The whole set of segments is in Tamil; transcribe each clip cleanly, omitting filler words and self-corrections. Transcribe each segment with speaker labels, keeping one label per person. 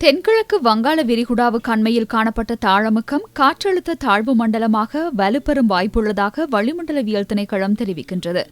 Speaker 1: தென்கிழக்கு வங்காள விரிகுடாவுக்கு அண்மையில் காணப்பட்ட தாழமுக்கம் காற்றழுத்த தாழ்வு மண்டலமாக வலுப்பெறும் வாய்ப்புள்ளதாக வளிமண்டலவியல் திணைக்களம் தெரிவிக்கின்றது.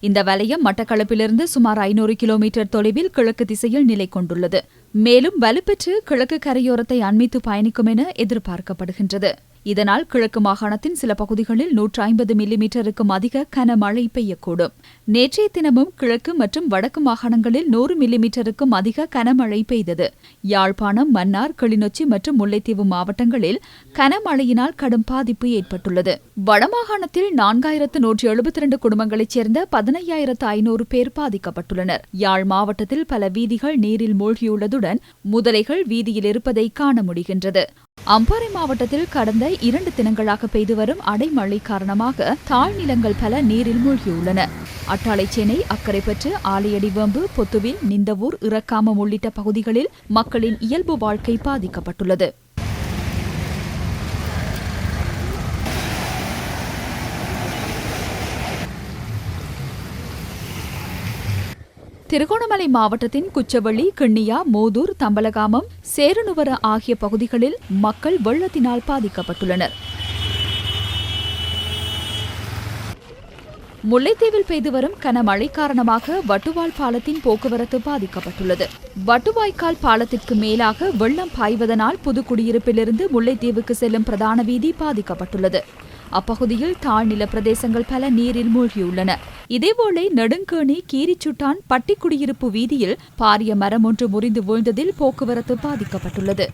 Speaker 1: இந்த வலயம் மட்டக்களப்பிலிருந்து சுமார் 500 கிலோமீட்டர் தொலைவில் கிழக்கு திசையில் நிலை கொண்டுள்ளது. மேலும் வலுப்பெற்று கிழக்கு கரையோரத்தை அண்மித்து பயணிக்கும் என எதிர்பார்க்கப்படுகின்றது. இதனால் கிழக்கு மாகாணத்தின் சில பகுதிகளில் 150 மில்லிமீட்டருக்கும் அதிக கனமழை பெய்யக்கூடும். நேற்றைய தினமும் கிழக்கு மற்றும் வடக்கு மாகாணங்களில் 100 மில்லிமீட்டருக்கும் அதிக கனமழை பெய்தது. யாழ்ப்பாணம், மன்னார், கிளிநொச்சி மற்றும் முல்லைத்தீவு மாவட்டங்களில் கனமழையினால் கடும் பாதிப்பு ஏற்பட்டுள்ளது. வடமாகாணத்தில் 4172 குடும்பங்களைச் சேர்ந்த 15,500 பேர் பாதிக்கப்பட்டுள்ளனர். யாழ் மாவட்டத்தில் பல வீதிகள் நீரில் மூழ்கியுள்ளதுடன் முதலைகள் வீதியில் இருப்பதை காண முடிகின்றது. அம்பாறை மாவட்டத்தில் கடந்த 2 தினங்களாக பெய்து வரும் அடைமழை காரணமாக தாழ்நிலங்கள் பல நீரில் மூழ்கியுள்ளன. அட்டாளைச்சேனை, அக்கரைப்பற்று, ஆலையடிவேம்பு, பொத்துவில், நிந்தவூர், இறக்காமம் உள்ளிட்ட பகுதிகளில் மக்களின் இயல்பு வாழ்க்கை பாதிக்கப்பட்டுள்ளது. திருகோணமலை மாவட்டத்தின் குச்சவெளி, கிண்ணியா, மூதூர், தம்பலகாமம், சேருநுவர ஆகிய பகுதிகளில் மக்கள் வெள்ளத்தினால் பாதிக்கப்பட்டுள்ளனர். முல்லைத்தீவில் பெய்து வரும் கனமழை காரணமாக வட்டுவால் பாலத்தின் போக்குவரத்து பாதிக்கப்பட்டுள்ளது. வட்டுவாய்க்கால் பாலத்திற்கு மேலாக வெள்ளம் பாய்வதனால் புதுக்குடியிருப்பிலிருந்து முல்லைத்தீவுக்கு செல்லும் பிரதான வீதி பாதிக்கப்பட்டுள்ளது. அப்பகுதியில் தாழ்நில பிரதேசங்கள் பல நீரில் மூழ்கியுள்ளன. இதேபோல நெடுங்கேணி, கீரிச்சுட்டான், பட்டிக்குடியிருப்பு வீதியில் பாரிய மரம் ஒன்று முறிந்து வீழ்ந்ததில் போக்குவரத்து பாதிக்கப்பட்டுள்ளது.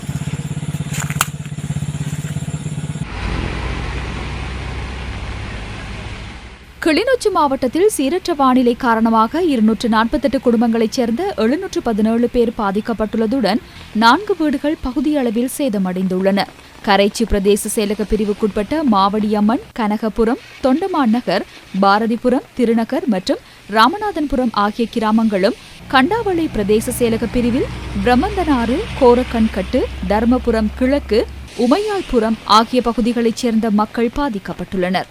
Speaker 1: கிளிநொச்சி மாவட்டத்தில் சீரற்ற வானிலை காரணமாக 248 குடும்பங்களைச் சேர்ந்த 717 பேர் பாதிக்கப்பட்டுள்ளதுடன் 4 வீடுகள் பகுதியளவில் சேதமடைந்துள்ளன. கரைச்சி பிரதேச செயலக பிரிவுக்குட்பட்ட மாவடியம்மன், கனகபுரம், தொண்டமான் நகர், பாரதிபுரம், திருநகர் மற்றும் ராமநாதன்புரம் ஆகிய கிராமங்களும், கண்டாவளை பிரதேச செயலக பிரிவில் பிரம்மந்தனாறு, கோரக்கண்கட்டு, தர்மபுரம் கிழக்கு, உமையாள்புரம் ஆகிய பகுதிகளைச் சேர்ந்த மக்கள் பாதிக்கப்பட்டுள்ளனர்.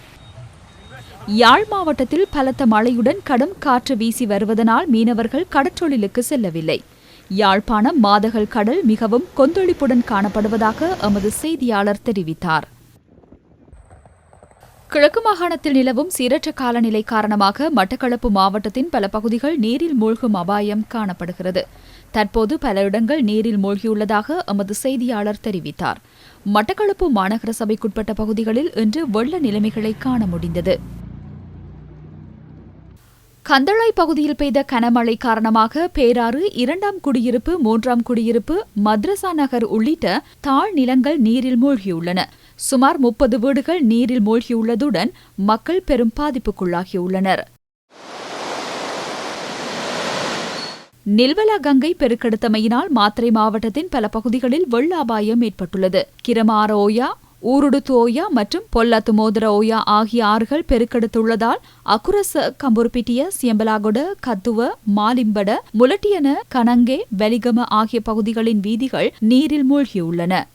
Speaker 1: யாழ் மாவட்டத்தில் பலத்த மழையுடன் கடும் காற்று வீசி வருவதனால் மீனவர்கள் கடற்றொழிலுக்கு செல்லவில்லை. யாழ்ப்பாணம் மாதகல் கடல் மிகவும் கொந்தளிப்புடன் காணப்படுவதாக எமது செய்தியாளர் தெரிவித்தார். கிழக்கு மாகாணத்தில் நிலவும் சீரற்ற காலநிலை காரணமாக மட்டக்களப்பு மாவட்டத்தின் பல பகுதிகள் நீரில் மூழ்கும் அபாயம் காணப்படுகிறது. தற்போது பல இடங்கள் நீரில் மூழ்கியுள்ளதாக எமது செய்தியாளர் தெரிவித்தார். மட்டக்களப்பு மாநகர சபைக்குட்பட்ட பகுதிகளில் இன்று வெள்ள நிலைமைகளை காண முடிந்தது. கந்தளாய் பகுதியில் பெய்த கனமழை காரணமாக பேராறு, 2ஆம் குடியிருப்பு, 3ஆம் குடியிருப்பு, மத்ரசா நகர் உள்ளிட்ட தாழ் நிலங்கள் நீரில் மூழ்கியுள்ளன. சுமார் 30 வீடுகள் நீரில் மூழ்கியுள்ளதுடன் மக்கள் பெரும் பாதிப்புக்குள்ளாகியுள்ளனர். நில்வலா கங்கை பெருக்கெடுத்தமையினால் மாத்தறை மாவட்டத்தின் பல பகுதிகளில் வெள்ள அபாயம் ஏற்பட்டுள்ளது. கிரமார ஓயா, ஊருடுத்து ஓயா மற்றும் பொல்லாத்து மோதர ஓயா ஆகிய ஆறுகள் பெருக்கெடுத்துள்ளதால் அக்குரச, கம்புர்பிட்டிய, சியம்பலாகொட, கத்துவ, மாலிம்பட, முலட்டியன, கனங்கே, வெலிகம ஆகிய பகுதிகளின் வீதிகள் நீரில் மூழ்கியுள்ளன.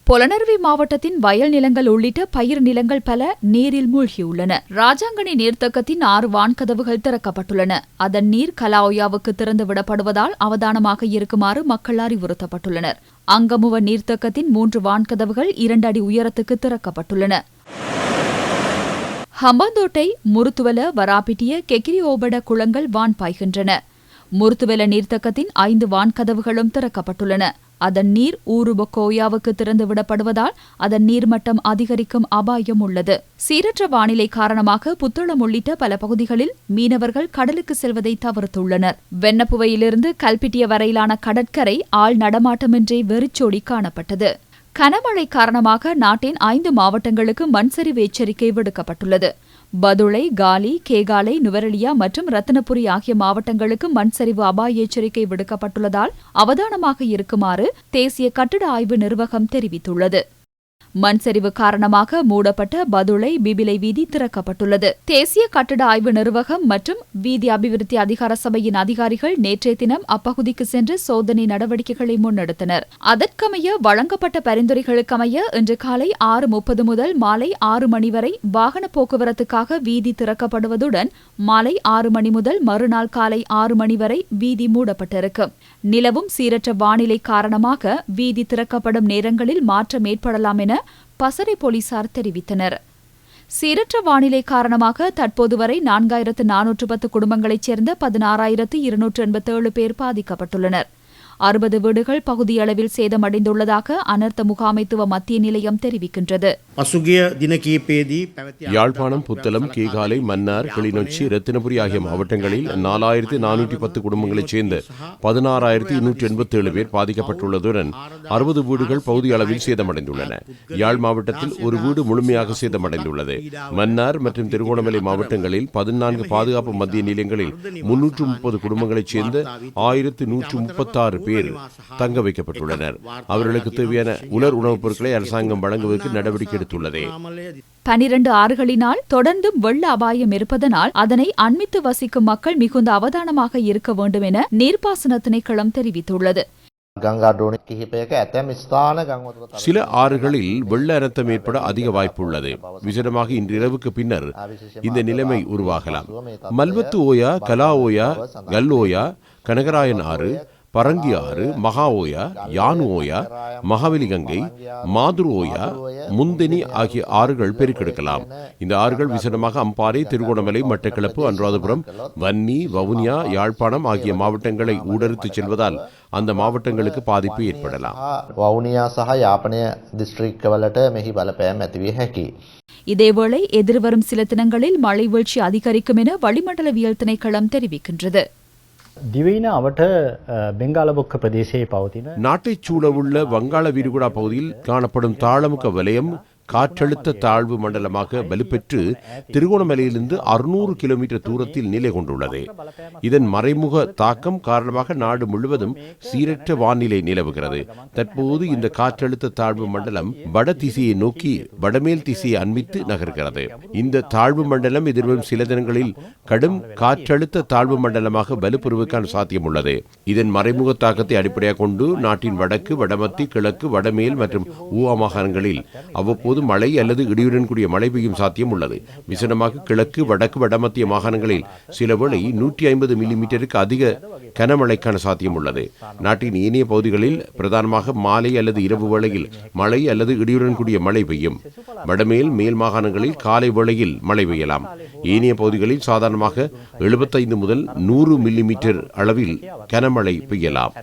Speaker 1: பொலனறுவி மாவட்டத்தின் வயல் நிலங்கள் உள்ளிட்ட பயிர் நிலங்கள் பல நீரில் மூழ்கியுள்ளன. ராஜாங்கனி நீர்த்தக்கத்தின் 6 வான்கதவுகள் திறக்கப்பட்டுள்ளன. அதன் நீர் கலாஓயாவுக்கு திறந்து விடப்படுவதால் அவதானமாக இருக்குமாறு மக்கள் அறிவுறுத்தப்பட்டுள்ளனர். அங்கமுவ நீர்த்தக்கத்தின் 3 வான்கதவுகள் 2 அடி உயரத்துக்கு திறக்கப்பட்டுள்ளன. ஹம்பாந்தோட்டை, முருத்துவல, வராபிட்டிய, கெக்கிரி ஓபட குளங்கள் வான் பாய்கின்றன. முருத்துவல நீர்த்தக்கத்தின் 5 வான்கதவுகளும் திறக்கப்பட்டுள்ளன. அதன் நீர் ஊருபொக்கோயாவுக்கு திறந்து விடப்படுவதால் அதன் நீர்மட்டம் அதிகரிக்கும் அபாயம் உள்ளது. சீரற்ற வானிலை காரணமாக புத்தளம் உள்ளிட்ட பல பகுதிகளில் மீனவர்கள் கடலுக்கு செல்வதை தவிர்த்துள்ளனர். வெண்ணப்புவையிலிருந்து கல்பிட்டிய வரையிலான கடற்கரை ஆள் நடமாட்டமின்றி வெறிச்சோடி காணப்பட்டது. கனமழை காரணமாக நாட்டின் 5 மாவட்டங்களுக்கு மண்சரிவு எச்சரிக்கை விடுக்கப்பட்டுள்ளது. பதுளை, காலி, கேகாலை, நுவரெலியா மற்றும் ரத்தினபுரி ஆகிய மாவட்டங்களுக்கு மண்சரிவு அபாய எச்சரிக்கை விடுக்கப்பட்டுள்ளதால் அவதானமாக இருக்குமாறு தேசிய கட்டிட ஆய்வு நிர்வாகம் தெரிவித்துள்ளது. மண் சரிவு காரணமாக மூடப்பட்ட பதுளை பிபிலை வீதி திறக்கப்பட்டுள்ளது. தேசிய கட்டட ஆய்வு நிர்வாகம் மற்றும் வீதி அபிவிருத்தி அதிகார சபையின் அதிகாரிகள் நேற்றைய தினம் அப்பகுதிக்கு சென்று சோதனை நடவடிக்கைகளை முன்னெடுத்தனர். அதற்கமைய வழங்கப்பட்ட பரிந்துரைகளுக்கமைய இன்று காலை 6:30 முதல் மாலை 6 மணி வரை வாகன போக்குவரத்துக்காக வீதி திறக்கப்படுவதுடன் மாலை 6 மணி முதல் மறுநாள் காலை 6 மணி வரை வீதி மூடப்பட்டிருக்கும். நிலவும் சீரற்ற வானிலை காரணமாக வீதி திறக்கப்படும் நேரங்களில் மாற்றம் ஏற்படலாம் என பசறை போலீசார் தெரிவித்தனர். சீரற்ற வானிலை காரணமாக தற்போது வரை 4410 குடும்பங்களைச் சேர்ந்த 16,287 பேர் பாதிக்கப்பட்டுள்ளனர். 60 வீடுகள் பகுதியளவில் சேதமடைந்துள்ளதாக அனர்த்த முகாமைத்துவ மத்திய நிலையம் தெரிவிக்கின்றது.
Speaker 2: யாழ்ப்பாணம், புத்தளம், கீகாலை, மன்னார், கிளிநொச்சி, ரத்தினபுரி ஆகிய மாவட்டங்களில் 4410 குடும்பங்களைச் சேர்ந்த 16,287 பேர் பாதிக்கப்பட்டுள்ளதுடன் 60 வீடுகள் பகுதியளவில் சேதமடைந்துள்ளன. யாழ் மாவட்டத்தில் ஒரு வீடு முழுமையாக சேதமடைந்துள்ளது. மன்னார் மற்றும் திருகோணமலை மாவட்டங்களில் 14 பாதுகாப்பு மத்திய நிலையங்களில் 330 குடும்பங்களைச் சேர்ந்த 1136 பேர் தங்க வைக்கப்பட்டுள்ளனர். அவர்களுக்கு தேவையான உலர் உணவுப் பொருட்களை அரசாங்கம் வழங்குவதற்கு நடவடிக்கை எடுத்துள்ளது.
Speaker 1: 12 ஆறுகளினால் தொடர்ந்தும் வெள்ள அபாயம் இருப்பதனால் அதனை அண்மித்து வசிக்கும் மக்கள் மிகுந்த அவதானமாக இருக்க வேண்டும் என நீர்ப்பாசன திணைக்களம் தெரிவித்துள்ளது.
Speaker 2: சில ஆறுகளில் வெள்ள அனர்த்தம் ஏற்பட அதிக வாய்ப்பு உள்ளது. விசேடமாக இன்று இரவுக்கு பின்னர் இந்த நிலைமை உருவாகலாம். மல்வத்து ஓயா, கலா ஓயா, கல் ஓயா, கனகராயன் ஆறு, பரங்கி ஆறு, மகா ஓயா, யானு ஓயா, மகாவலி கங்கை, மாதுரு ஓயா, முந்தனி ஆகிய ஆறுகள் பெருக்கெடுக்கலாம். இந்த ஆறுகள் விசேடமாக அம்பாறை, திருகோணமலை, மட்டக்களப்பு, அனுராதபுரம், வன்னி, வவுனியா, யாழ்ப்பாணம் ஆகிய மாவட்டங்களை ஊடறுத்துச் செல்வதால் அந்த மாவட்டங்களுக்கு பாதிப்பு ஏற்படலாம்.
Speaker 1: இதேவேளை எதிர்வரும் சில தினங்களில் மழை வீழ்ச்சி அதிகரிக்கும் என வளிமண்டலவியல் திணைக்களம் தெரிவிக்கின்றது.
Speaker 2: நாட்டைச் சூழவுள்ள வங்காள விரிகுடா பகுதியில் காணப்படும் தாளமுக வலயம் காற்றழுத்த தாழ்வு மண்டலமாக வலுப்பெற்று திருகோணமலையிலிருந்து 600 கிலோமீட்டர் தூரத்தில் நிலை கொண்டுள்ளது. இதன் மறைமுக தாக்கம் காரணமாக நாடு முழுவதும் சீரற்ற வானிலை நிலவுகிறது. தற்போது இந்த காற்றழுத்த தாழ்வு மண்டலம் வட திசையை நோக்கி வடமேல் திசையை அண்மித்து நகர்கிறது. இந்த தாழ்வு மண்டலம் எதிர்வரும் சில தினங்களில் கடும் காற்றழுத்த தாழ்வு மண்டலமாக வலுப்பெறுவதற்கான சாத்தியம் உள்ளது. இதன் மறைமுக தாக்கத்தை அடிப்படையாக கொண்டு நாட்டின் வடக்கு, வடமத்தி, கிழக்கு, வடமேல் மற்றும் ஊவா மாகாணங்களில் அவ்வப்போது மழை அல்லது இடியுடன் கூடிய மழை பெய்யும் சாத்தியம் உள்ளது. விசேடமாக கிழக்கு, வடக்கு, வடமத்திய மாகாணங்களில் சில வேளை 150 மில்லிமீட்டருக்கு அதிக கனமழைக்கான சாத்தியம் உள்ளது. நாட்டின் ஏனைய பகுதிகளில் பிரதானமாக மாலை அல்லது இரவு வேளையில் மழை அல்லது இடியுடன் கூடிய மழை பெய்யும். வடமேல், மேல் மாகாணங்களில் காலை வேளையில் மழை பெய்யலாம். ஏனைய பகுதிகளில் சாதாரணமாக 75 முதல் 100 மில்லிமீட்டர் அளவில் கனமழை பெய்யலாம்.